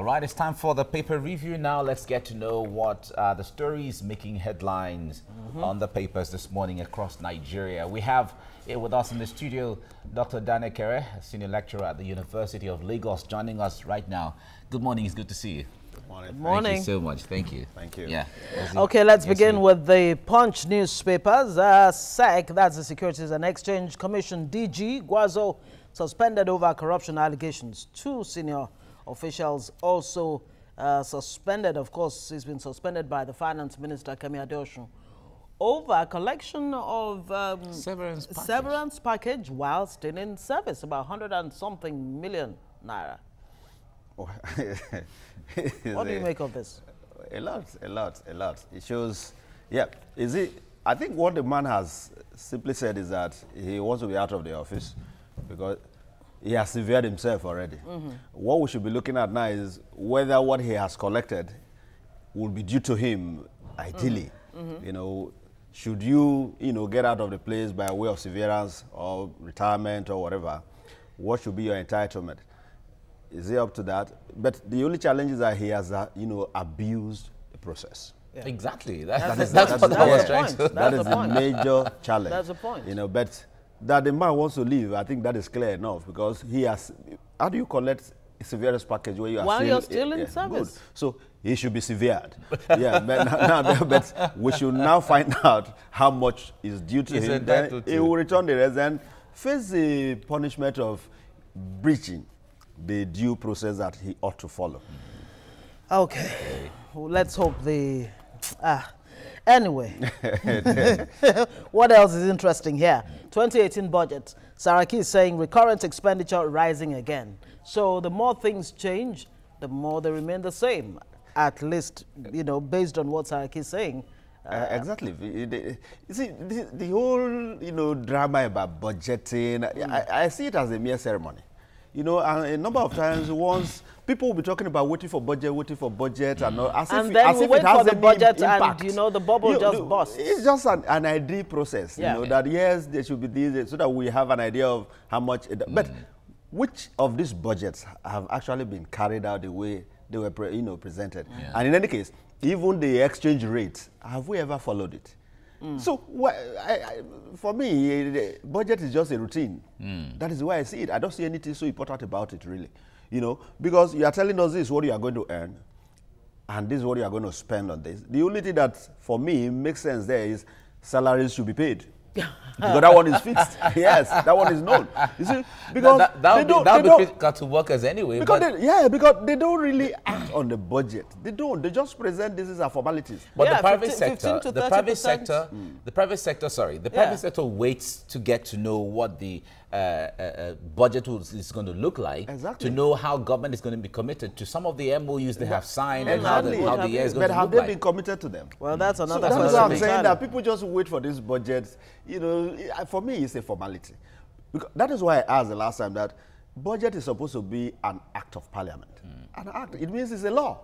All right, it's time for the paper review now. Let's get to know what the stories making headlines on the papers this morning across Nigeria. We have here with us in the studio Dr. Dane Kere, a senior lecturer at the University of Lagos, joining us right now. Good morning. It's good to see you. Good morning. Good morning. Thank you so much. Thank you. Thank you. Yeah. Okay, let's begin with the Punch newspapers. SEC, that's the Securities and Exchange Commission, DG Gwazo, suspended over corruption allegations. Two senior officials also suspended. Of course, he's been suspended by the Finance Minister, Kemi Adeosun, over collection of severance package while still in service, about 100 and something million naira. What do you make of this? A lot. It shows, yeah. I think what the man has simply said is that he wants to be out of the office because he has severed himself already. What we should be looking at now is whether what he has collected will be due to him, ideally. You know, should you, get out of the place by way of severance or retirement or whatever, what should be your entitlement? Is he up to that? But the only challenge is that he has, abused the process. Yeah. Exactly. That's what I was trying to. That is the major challenge. That's the point. But that the man wants to leave, I think that is clear enough because he has. How do you collect a severance package where you are while you're still in service? Good. So he should be severed. Yeah, but we should now find out how much is due to him. Then he will return the rest and face the punishment of breaching the due process that he ought to follow. Okay. Well, let's hope the... Anyway, what else is interesting here? 2018 budget. Saraki is saying recurrent expenditure rising again. So the more things change, the more they remain the same. At least, based on what Saraki is saying. Exactly. You see, the whole, drama about budgeting, I see it as a mere ceremony. A number of times, once people will be talking about waiting for budget, and all, then we wait for the budget, impact. And the bubble just bursts. It's just an ideal process. That yes, there should be this, so that we have an idea of how much. But which of these budgets have actually been carried out the way they were, presented? Yeah. And in any case, even the exchange rate, have we ever followed it? So, for me, the budget is just a routine. That is the way I see it. I don't see anything so important about it, really. Because you are telling us this is what you are going to earn, and this is what you are going to spend on this. The only thing that, for me, makes sense there is salaries should be paid. Because that one is fixed. Yes, that one is known. You see, because that would be critical to workers anyway. Because because they don't really act on the budget. They don't. They just present this as a formalities. But the private sector waits to get to know what the budget is going to look like, to know how government is going to be committed to some of the MOUs they have signed and how the year is going to look like. But have they been committed to them? Well, that's another question. That's what I'm saying, that people just wait for this budget. For me, it's a formality. Because that is why I asked the last time that budget is supposed to be an act of parliament. An act, it means it's a law.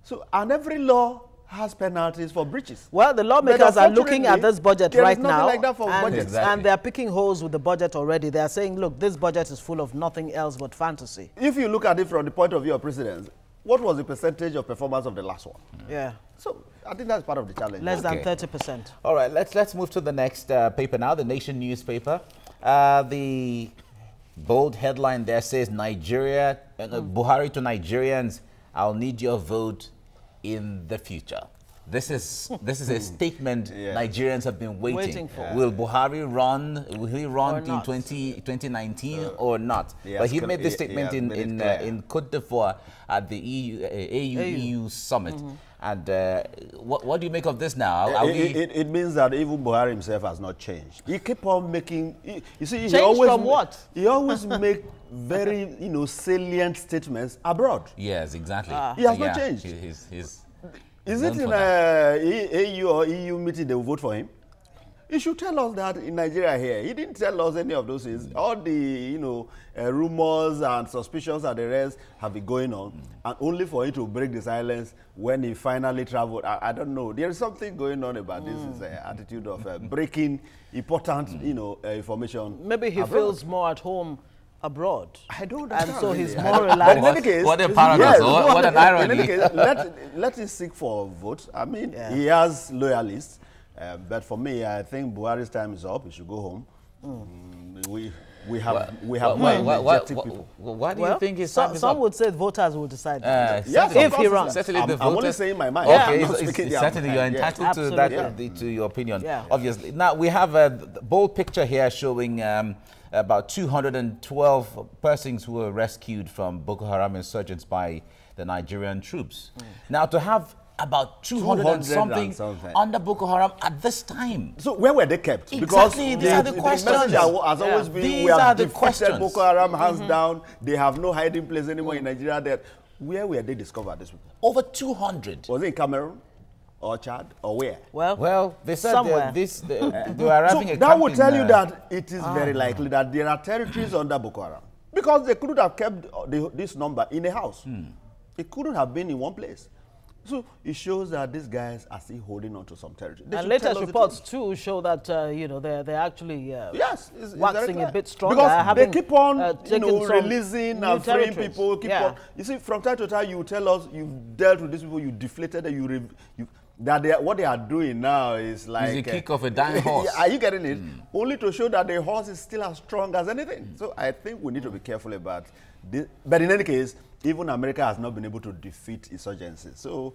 So, and every law has penalties for breaches. Well, the lawmakers are looking at this budget right now, like that for and they're picking holes with the budget already. They're saying, look, this budget is full of nothing else but fantasy. If you look at it from the point of view of presidents, what was the percentage of performance of the last one? Yeah. So I think that's part of the challenge. Less than 30%. All right, let's move to the next paper now, the Nation newspaper. The bold headline there says Nigeria, Buhari to Nigerians, I'll need your vote in the future. This is a statement Nigerians have been waiting for. Will Buhari run? Will he run in 2019 or not? But he made this statement in Côte d'Ivoire at the EU summit. And what do you make of this now? It means that even Buhari himself has not changed. He keep on making. You see, he always from what? He always make very salient statements abroad. Yes, exactly. He has not changed. Is it in a AU or EU meeting they will vote for him? He should tell us that in Nigeria here. He didn't tell us any of those things. All the rumors and suspicions and the rest have been going on, and only for him to break the silence when he finally traveled. I don't know. There is something going on about this attitude of breaking important information. Maybe he feels more at home abroad. I don't understand. And so really. he's more reliable. In any case, what a paradox, what an irony. In any case, let him seek for votes. I mean, he has loyalists. But for me, I think Buhari's time is up. He should go home. We have people. Why do you think his time is some up? would say voters will decide. Yes, if he runs. I'm only saying my mind. Okay, certainly you're entitled to that, to your opinion. Yeah. Obviously. Now we have a bold picture here showing about 212 persons who were rescued from Boko Haram insurgents by the Nigerian troops. Now to have about 200 and something under Boko Haram at this time. So where were they kept? Exactly, Because these are the questions. The message has always been, These we have are the defeated questions. Boko Haram hands down. They have no hiding place anymore in Nigeria. Where were they discovered, these people? Over 200. Was it in Cameroon? Or Chad? Or where? Well, they said somewhere. they were arriving at that would tell you that it is very likely that there are territories under Boko Haram. Because they couldn't have kept this number in a house. It couldn't have been in one place. So it shows that these guys are still holding on to some territory. And latest reports too show that they're actually waxing a bit stronger. Because they keep on releasing and freeing people. You see, from time to time you tell us you've dealt with these people, you deflated them, what they are doing now is like it's a kick of a dying horse. Are you getting it? Only to show that the horse is still as strong as anything. So I think we need to be careful about this. But in any case, even America has not been able to defeat insurgency. So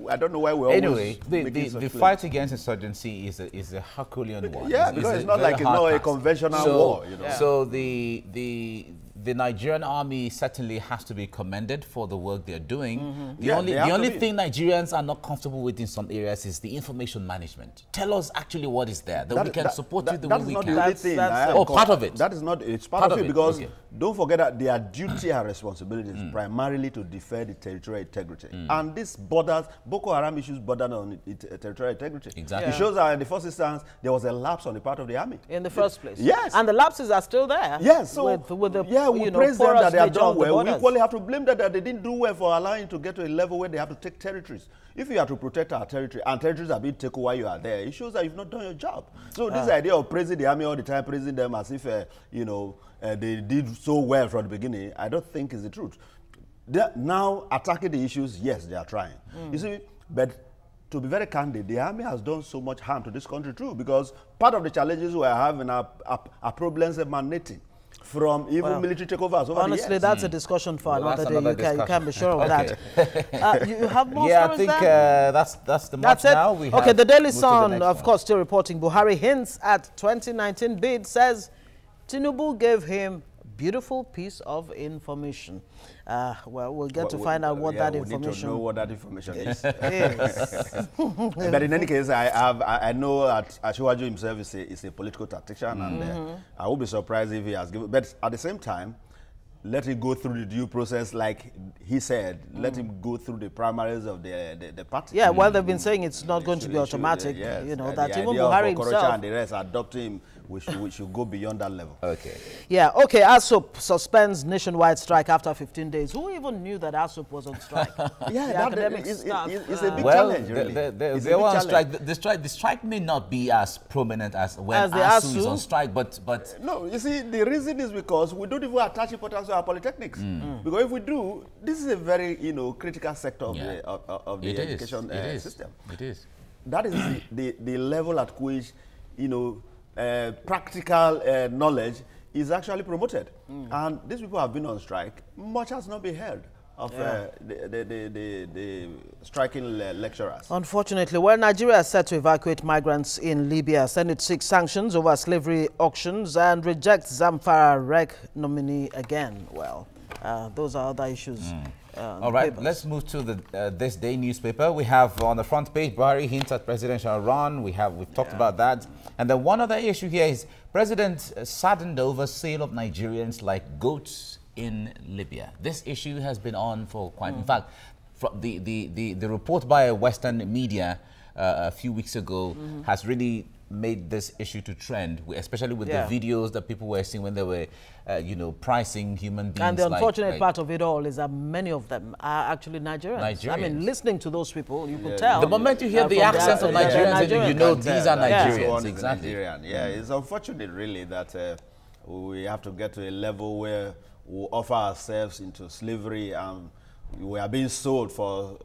I don't know why we're anyway, the fight against insurgency is a Herculean one. Yeah, because it's not like it's not a conventional war. You know? So the Nigerian army certainly has to be commended for the work they're doing. The only thing Nigerians are not comfortable with in some areas is the information management. Tell us actually what is there, that we can support you the way we can. That's not the only thing. Part of it. That is not, it's part of it because don't forget that their duty and responsibility is primarily to defend the territorial integrity. And this Boko Haram issues border on territorial integrity. Exactly. It shows that in the first instance, there was a lapse on the part of the army. In the first place. Yes. And the lapses are still there. Yes. So with the we praise them that they have done well. We equally have to blame them that they didn't do well for allowing to get to a level where they have to take territories. If you have to protect our territory and territories are being taken while you are there, it shows that you've not done your job. So this idea of praising the army all the time, praising them as if they did so well from the beginning, I don't think is the truth. They're now attacking the issues, yes, they are trying. You see, but to be very candid, the army has done so much harm to this country too, because part of the challenges we are having are problems emanating from even military takeovers over honestly, the years. that's a discussion for another day. You can be sure of that. You have more I stories think there? that's the match now. Okay, the Daily Sun, of course, still reporting Buhari hints at 2019 bid, says Tinubu gave him beautiful piece of information. Well, we'll get to find out what that information is. We need to know what that information is. But in any case, I know that Asiwaju himself is a political tactician, and I will be surprised if he has given. But at the same time, let him go through the due process, like he said. Let him go through the primaries of the party. Yeah, well, they've been saying it's not going to be automatic. Yes, that even Buhari himself and the rest adopting him. We should go beyond that level. Okay. Yeah, okay, ASUP suspends nationwide strike after 15 days. Who even knew that ASUP was on strike? It's a big challenge, really. They were on strike. The strike may not be as prominent as when ASU is on strike, but... No, you see, the reason is because we don't even attach importance to our polytechnics. Because if we do, this is a very, critical sector of the education system. It is. That is the level at which, practical knowledge is actually promoted. And these people have been on strike. Much has not been heard of the striking lecturers. Unfortunately, well, Nigeria is set to evacuate migrants in Libya. Senate seeks sanctions over slavery auctions and rejects Zamfara REC nominee again. Well, those are other issues. All right, let's move to the This Day newspaper. We have on the front page, Buhari hints at presidential run. We've talked about that. And then one other issue here is President saddened over sale of Nigerians like goats in Libya. This issue has been on for quite, in fact, the report by a Western media a few weeks ago has really made this issue to trend, especially with the videos that people were seeing when they were, pricing human beings. And the unfortunate part of it all is that many of them are actually Nigerians. I mean, listening to those people, you could tell. The moment you hear the accent of Nigerians, you know these are Nigerians. Exactly. It's unfortunate, really, that we have to get to a level where we offer ourselves into slavery and we are being sold for,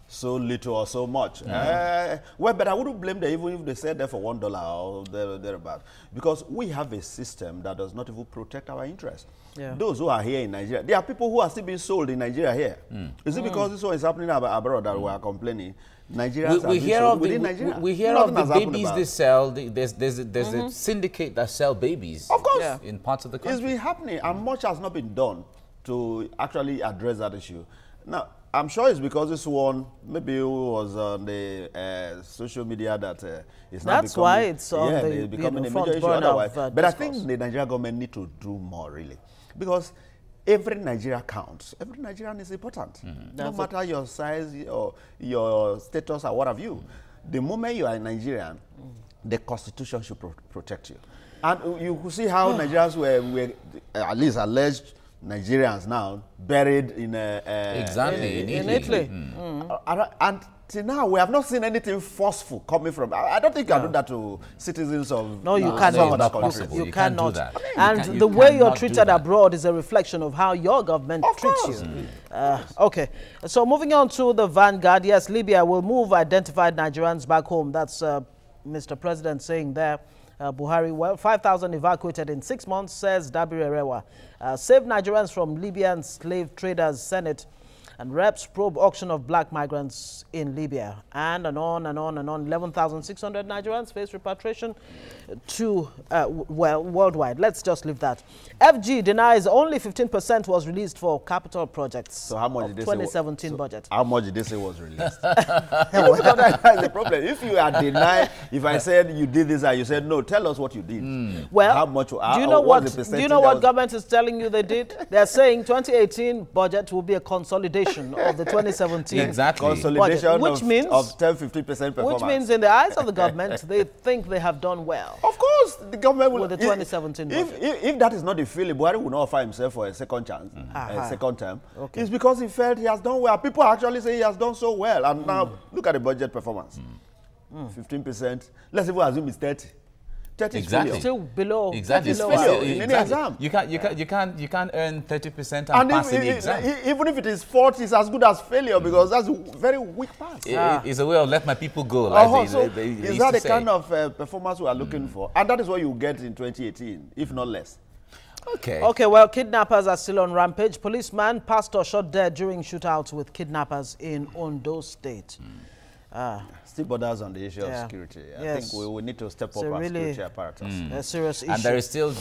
so little or so much. Well, but I wouldn't blame them even if they said that for $1 or thereabout, because we have a system that does not even protect our interests. Yeah. Those who are here in Nigeria, there are people who are still being sold in Nigeria here. Is it because this one is happening abroad that we are complaining? Nigerians we hear of within Nigeria. We hear of the babies they sell. There's a syndicate that sell babies. Of course, in parts of the country. It's been happening, and much has not been done to actually address that issue. Now, I'm sure it's because this one maybe it was on the social media that it's not. That's why it's on the becoming a major issue otherwise. But I think the Nigerian government need to do more really, because every Nigeria counts. Every Nigerian is important. No matter your size or your status or what have you. The moment you are a Nigerian, the Constitution should protect you. And you could see how Nigerians were at least alleged Nigerians now buried in in Italy. And till now, we have not seen anything forceful coming from. I don't think you can do that to citizens of you cannot. You cannot. Do that. And the way you're treated abroad is a reflection of how your government treats you. Okay, so moving on to the Vanguard. Yes, Libya will move identified Nigerians back home. That's Mr. President saying there. Buhari, well, 5,000 evacuated in 6 months, says Dabiri Erewa. Save Nigerians from Libyan slave traders, Senate, and reps probe auction of black migrants in Libya. And on and on and on. 11,600 Nigerians face repatriation to, worldwide. Let's just leave that. FG denies only 15% was released for capital projects. So how much did they 2017 budget? How much did they say was released? That's the problem. If you are denied, if I said you did this and you said no, tell us what you did. Well, how much? Do you know what government is telling you they did? They're saying 2018 budget will be a consolidation of the 2017 consolidation budget, which means of 10-15% performance. Which means in the eyes of the government, they think they have done well. Of course, the government will. With the 2017 budget. If that is not the feeling, Buhari will not offer himself for a second chance, a second term. It's because he felt he has done well. People actually say he has done so well. And now, look at the budget performance. 15%. Let's even assume it's 30. 30 exactly. Still below. Exactly. Below in any exam. You can't earn 30% and pass in the exam. Even if it is 40, it's as good as failure because that's a very weak pass. It's a way of let my people go. Is that the kind of performance we are looking for? And that is what you get in 2018, if not less. Okay, well, kidnappers are still on rampage. Policeman, pastor shot dead during shootouts with kidnappers in Ondo State. Still borders on the issue of security. I think we need to step up our security apparatus. A serious issue. And there is still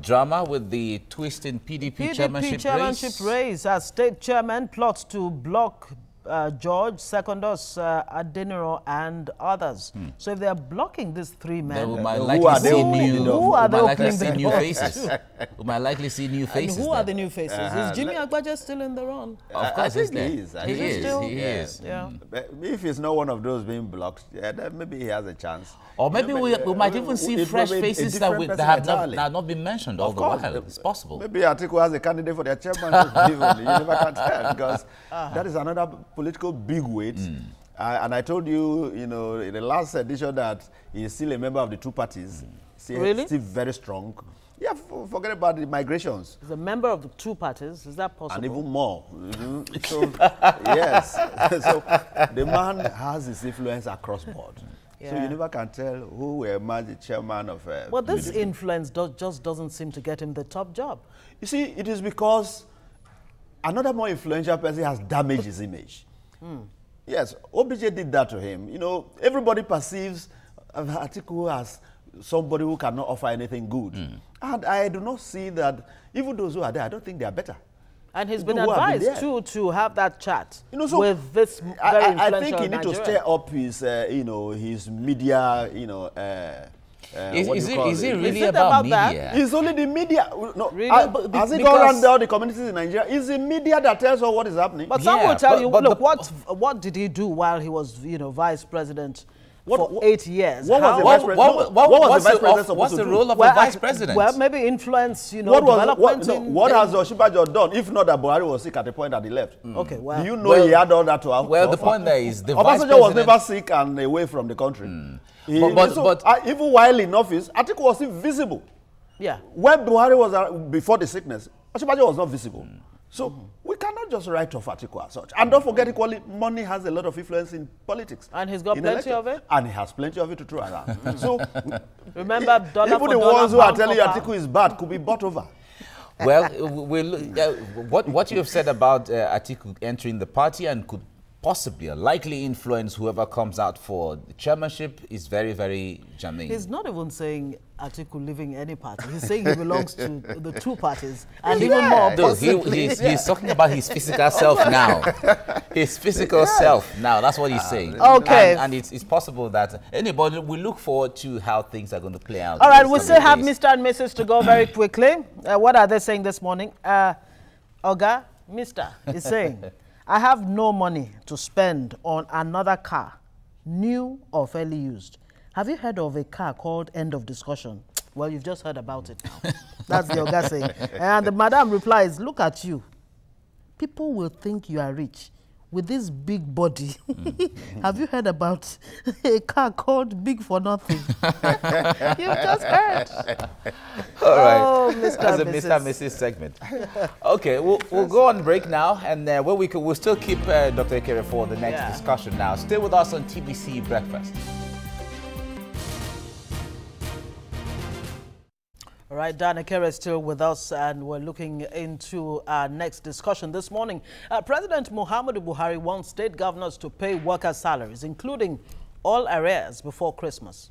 drama with the twist in PDP chairmanship race. As state chairman plots to block George, Secondus, Adeniro, and others. So if they are blocking these three men, we might likely see new faces. We might likely see new faces. And who are the new faces? Is Jimmy Agbaje still in the run? Of course, he is. He is. Yeah. If he's not one of those being blocked, then maybe he has a chance. Or maybe we might even see fresh faces that have not been mentioned all the while. It's possible. Maybe Atiku has a candidate for their chairmanship. You never can tell because that is another political big weight. And I told you, in the last edition that he is still a member of the two parties. Really? Still very strong. Yeah, forget about the migrations. He's a member of the two parties. Is that possible? And even more. So, yes. So the man has his influence across board. So you never can tell who will emerge the chairman of. Well, this influence just doesn't seem to get him the top job. You see, it is because another more influential person has damaged his image. Yes, OBJ did that to him. Everybody perceives Atiku as somebody who cannot offer anything good. And I do not see that, even those who are there, I don't think they are better. And he's been advised, too, to have that chat with this very influential I think he needs to stir up his, his media, is it really about media? It's only the media. No, really? Has it gone around all the communities in Nigeria? It's the media that tells us what is happening. But some will tell you, look, what did he do while he was, vice president? For 8 years. What was the vice president? What's the role of a vice president? Well, maybe influence, development. What has Oshibajo done? If not that Buhari was sick at the point that he left. Okay, well. Do you know he had all that to have? Well, the point there is the vice president was never sick and away from the country. But even while in office, Atiku was invisible. Yeah. When Buhari was before the sickness, Osinbajo was not visible. So we cannot just write off Atiku as such. And don't forget, equally, money has a lot of influence in politics. And he's got plenty of it. And he has plenty of it to throw around. So remember, dollar even for the dollar, ones who are telling you pound Atiku is bad could be bought over. Well, what you have said about Atiku entering the party and could possibly or likely influence whoever comes out for the chairmanship is very, very germane. He's not even saying Atiku leaving any party. He's saying he belongs to the two parties. And even more possibly. He's talking about his physical self now. His physical self now. That's what he's saying. Okay. And it's possible that anybody will look forward to how things are going to play out. All right, we still have Mr. and Mrs. to go very quickly. What are they saying this morning? Oga, Mr. is saying, I have no money to spend on another car, new or fairly used. Have you heard of a car called End of Discussion? Well, you've just heard about it now. That's the Oga saying. And the madam replies, look at you. People will think you are rich with this big body. Have you heard about a car called Big for Nothing? You've just heard. All right. Oh, Mr. That's a and Mr. and Mrs. segment. Okay, we'll go on break now, and we'll still keep Dr. Ekere for the next discussion now. Stay with us on TVC Breakfast. All right, Dan Ekere is still with us, and we're looking into our next discussion this morning. President Muhammadu Buhari wants state governors to pay workers' salaries, including all arrears, before Christmas.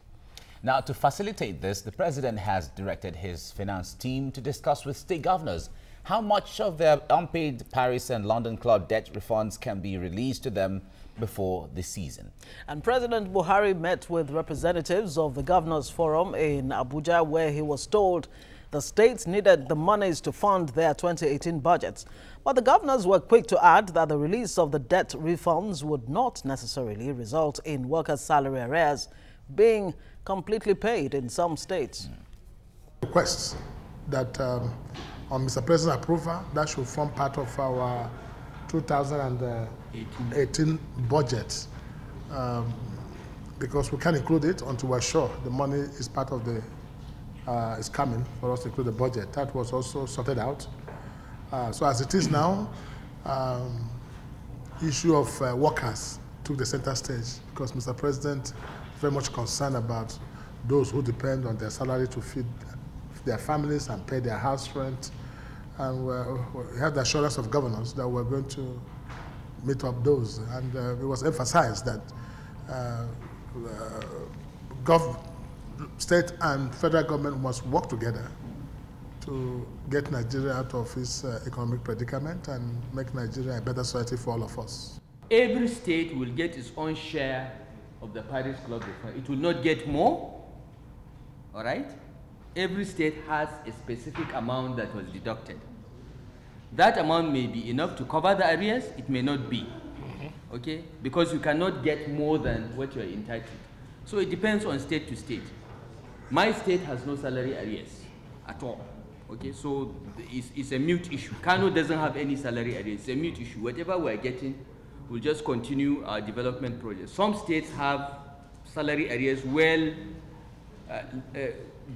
Now, to facilitate this, the president has directed his finance team to discuss with state governors how much of their unpaid Paris and London Club debt refunds can be released to them before the season. And President Buhari met with representatives of the Governors Forum in Abuja, where he was told the states needed the monies to fund their 2018 budgets. But the governors were quick to add that the release of the debt refunds would not necessarily result in workers' salary arrears being completely paid in some states. Requests that on Mr. President's approval, that should form part of our 2018 budget, because we can't include it until we're sure the money is part of the, is coming for us to include the budget. That was also sorted out. So as it is now, issue of workers took the center stage, because Mr. President is very much concerned about those who depend on their salary to feed their families and pay their house rent. And we have the assurance of governors that we're going to meet up those. And it was emphasized that state and federal government must work together to get Nigeria out of its economic predicament and make Nigeria a better society for all of us. Every state will get its own share of the Paris Club refund. It will not get more, all right? Every state has a specific amount that was deducted. That amount may be enough to cover the arrears, it may not be, okay? Because you cannot get more than what you are entitled. So it depends on state to state. My state has no salary arrears at all, okay? So it's a mute issue. Kano doesn't have any salary arrears, it's a mute issue. Whatever we're getting, we'll just continue our development projects. Some states have salary arrears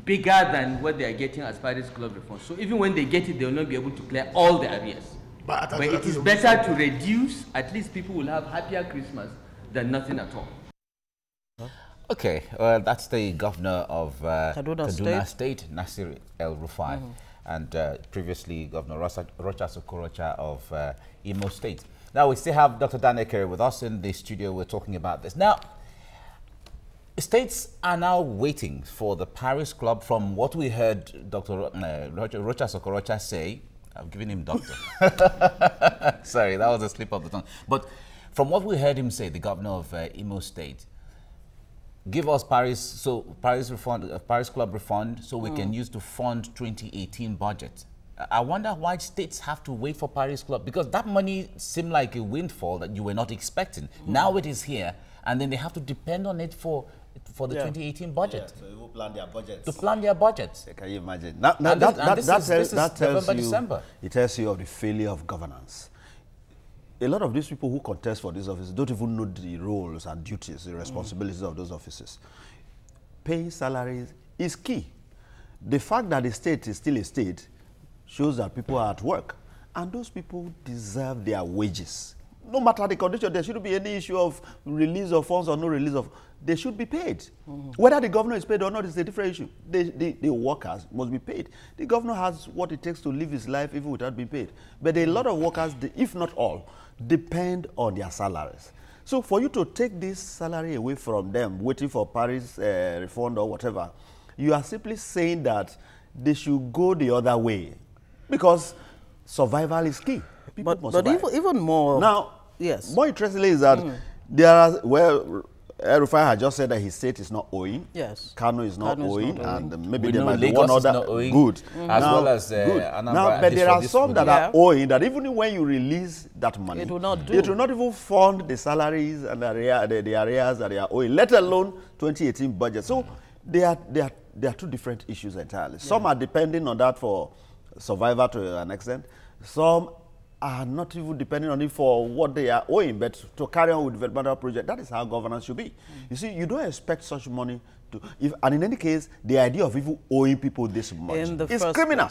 bigger than what they are getting as Paris Club reforms. So even when they get it, they will not be able to clear all the arrears. But it is better to reduce. At least people will have happier Christmas than nothing at all. Okay, well, that's the governor of Kaduna State, Nasir El-Rufai, and previously Governor Rocha Sokorocha of Imo State. Now, we still have Dr. Dan Ekere with us in the studio. We're talking about this. Now, states are now waiting for the Paris Club. From what we heard Dr. Rocha Sokorocha say, I've given him doctor. Sorry, that was a slip of the tongue. But from what we heard him say, the governor of Imo State, give us Paris Club refund so we can use to fund 2018 budget. I wonder why states have to wait for Paris Club, because that money seemed like a windfall that you were not expecting. Now it is here, and then they have to depend on it for the 2018 budget. Yeah, so they will plan their budgets. To plan their budgets. Can you imagine? It tells you of the failure of governance. A lot of these people who contest for these offices don't even know the roles and duties, the responsibilities of those offices. Paying salaries is key. the fact that the state is still a state shows that people are at work. And those people deserve their wages. No matter the condition, there shouldn't be any issue of release of funds or no release of. They should be paid. Whether the governor is paid or not is a different issue. The workers must be paid. The governor has what it takes to live his life even without being paid. But a lot of workers, if not all, depend on their salaries. So for you to take this salary away from them, waiting for Paris refund or whatever, you are simply saying that they should go the other way because survival is key. People must survive. Even more now, yes, more interestingly is that there are, well, Rufai had just said that his state is not owing. Yes. Kano is not owing, and maybe we there might be Lagos one other good, now, as well as good. Anambra. Now, but there are some that are owing that even when you release that money, it will not do. It will not even fund the salaries and the areas that they are owing, let alone 2018 budget. So they are two different issues entirely. Some are depending on that for survival to an extent. Some are not even depending on it for what they are owing, but to carry on with developmental project. That is how governance should be. You see, you don't expect such money to, and in any case, the idea of even owing people this much is criminal.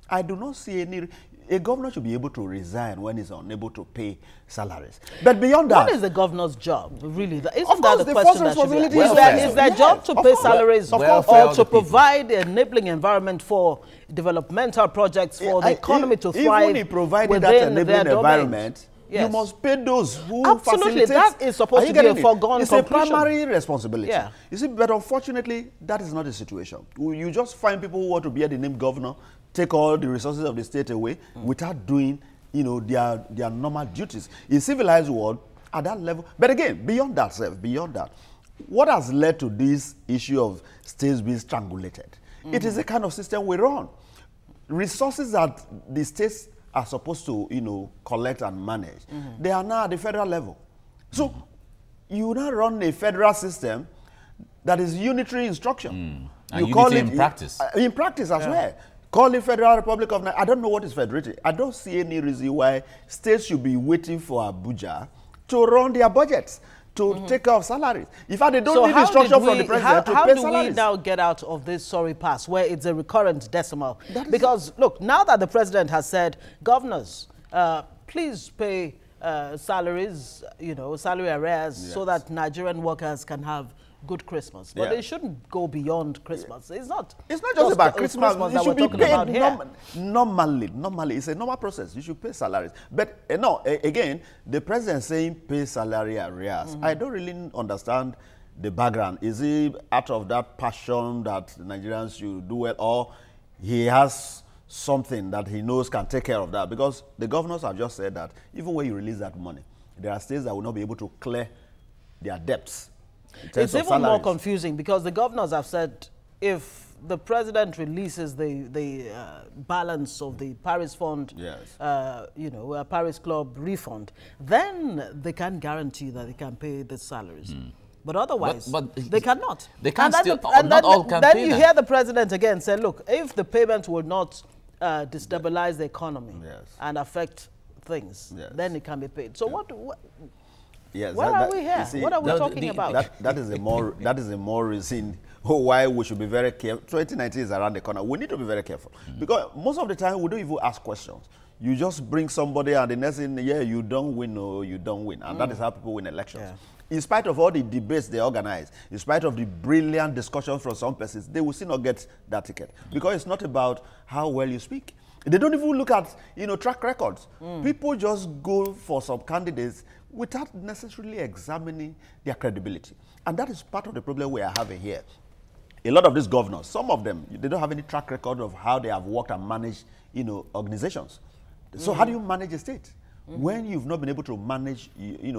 I do not see any. A governor should be able to resign when he's unable to pay salaries. But beyond that, what is the governor's job, really? Isn't of that course, the question that should be asked? Is their job to pay salaries or to provide an enabling environment for developmental projects for the economy to thrive? Even if providing that enabling environment, you must pay those who absolutely, that is supposed to be a foregone conclusion. It's a primary responsibility. Yeah. You see, but unfortunately, that is not the situation. You just find people who want to be the name governor, take all the resources of the state away without doing, their normal duties. In civilized world, at that level, but again, beyond that, what has led to this issue of states being strangulated? It is the kind of system we run. Resources that the states are supposed to, collect and manage, they are now at the federal level. So you now run a federal system that is unitary instruction. You call it in practice. In practice as well. Call it Federal Republic of Nigeria. I don't know what is federated. I don't see any reason why states should be waiting for Abuja to run their budgets, to take care of salaries. In fact, they don't need instruction from the president to pay salaries. How do we now get out of this sorry pass where it's a recurrent decimal? Because, look, now that the president has said, governors, please pay salaries, salary arrears, so that Nigerian workers can have good Christmas. But it shouldn't go beyond Christmas. It's not just about Christmas it should be paid normally. It's a normal process. You should pay salaries. But no, again, the president saying pay salary arrears. I don't really understand the background. Is he out of that passion that Nigerians should do well, or he has something that he knows can take care of that? Because the governors have just said that even when you release that money, there are states that will not be able to clear their debts. It's even more confusing because the governors have said if the president releases the balance of the Paris Fund, Paris Club refund, then they can guarantee that they can pay the salaries. But otherwise, they cannot. They can't not all can pay. Then you hear the president again say, look, if the payment will not destabilize the economy and affect things, then it can be paid. So what yes, where are we here? See, what are we talking about? That is a more reason why we should be very careful. 2019 is around the corner. We need to be very careful because most of the time we don't even ask questions. You just bring somebody and the next thing, you don't win or you don't win, and that is how people win elections. In spite of all the debates they organize, in spite of the brilliant discussions from some persons, they will still not get that ticket because it's not about how well you speak. They don't even look at track records. People just go for some candidates without necessarily examining their credibility. And that is part of the problem we are having here. A lot of these governors, some of them, they don't have any track record of how they have worked and managed, organizations. So how do you manage a state? When you've not been able to manage, a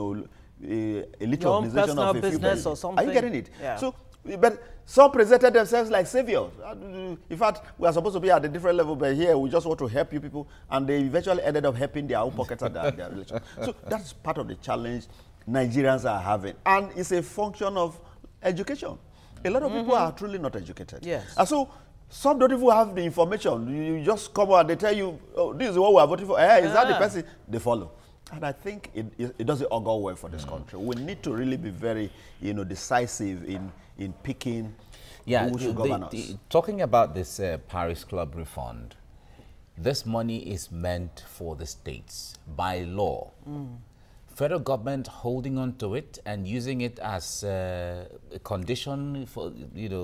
little organization of a few people. Or something. Are you getting it? Yeah. So, but some presented themselves like saviors. In fact, we are supposed to be at a different level, but here we just want to help you people, and they eventually ended up helping their own pockets and their relations. So that's part of the challenge Nigerians are having, and it's a function of education. A lot of people are truly not educated. Yes. And so some don't even have the information. You just come out, they tell you, oh, this is what we are voting for. Is that the person? They follow. And I think it doesn't augur well for this country. We need to really be very, decisive in picking Yeah, who should govern us. Talking about this Paris Club refund, this money is meant for the states by law. Federal government holding on to it and using it as a condition for,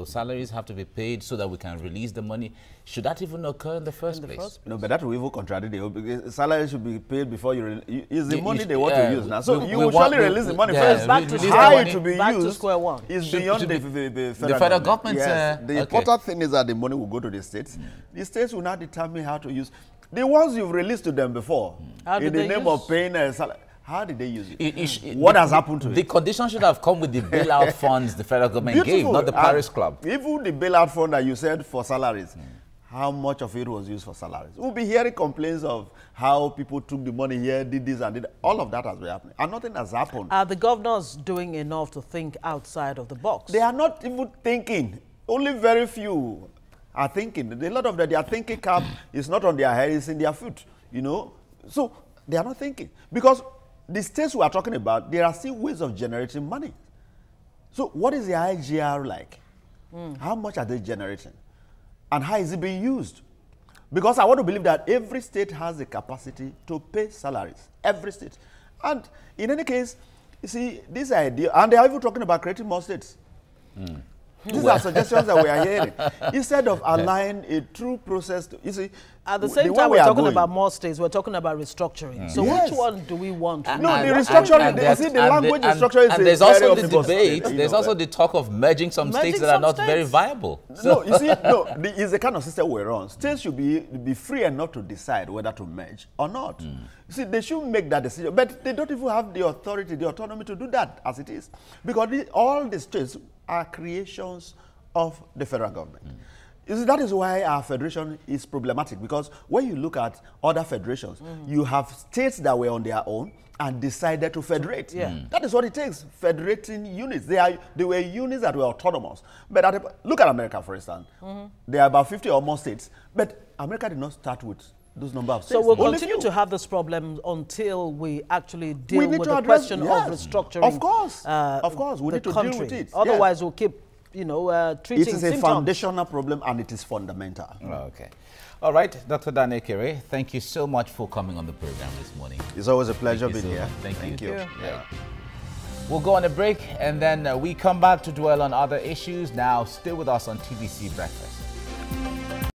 salaries have to be paid so that we can release the money. Should that even occur in the first place? No, but that will even contradict it, because salaries should be paid before you release. Is the money they want to use now. So you will surely release the money first. Back to how it to be back used to square one. is beyond the federal government. Yes. The important thing is that the money will go to the states. The states will now determine how to use the ones you've released to them before in the name of paying a salary. How did they use it? What has happened to it? The condition should have come with the bailout funds the federal government gave, not the Paris Club. Even the bailout fund that you said for salaries, how much of it was used for salaries? We'll be hearing complaints of how people took the money here, did this and did that. All of that has been happening. And nothing has happened. Are the governors doing enough to think outside of the box? They are not even thinking. Only very few are thinking. A lot of their thinking cap is not on their head, it's in their foot, So they are not thinking. Because the states we are talking about, there are still ways of generating money. So what is the IGR like? How much are they generating? And how is it being used? Because I want to believe that every state has the capacity to pay salaries. Every state. And in any case, you see, this idea, and they are even talking about creating more states. These are suggestions that we are hearing. Instead of allowing a true process to, you see, at the same time, we're talking about more states, we're talking about restructuring. So which one do we want? No, the restructuring, the language restructuring is there's also the debate, there's also the talk of merging some states that are not very viable. So. No, you see, it's the kind of system we're on. States should be free enough to decide whether to merge or not. You see, they should make that decision, but they don't even have the authority, the autonomy to do that as it is. Because all the states are creations of the federal government. You see, that is why our federation is problematic, because when you look at other federations, you have states that were on their own and decided to federate. That is what it takes, federating units. They were units that were autonomous. But look at America, for instance. There are about 50 or more states, but America did not start with those number of states. So we'll continue to have this problem until we actually deal with the question of restructuring. Of course, we need to deal with it. Otherwise, we'll keep, treating symptoms. It is a symptoms. Foundational problem, and it is fundamental. Okay. All right, Dr. Dane Kere, thank you so much for coming on the program this morning. It's always a pleasure being here. Thank you. Yeah. We'll go on a break, and then we come back to dwell on other issues. Now, stay with us on TVC Breakfast.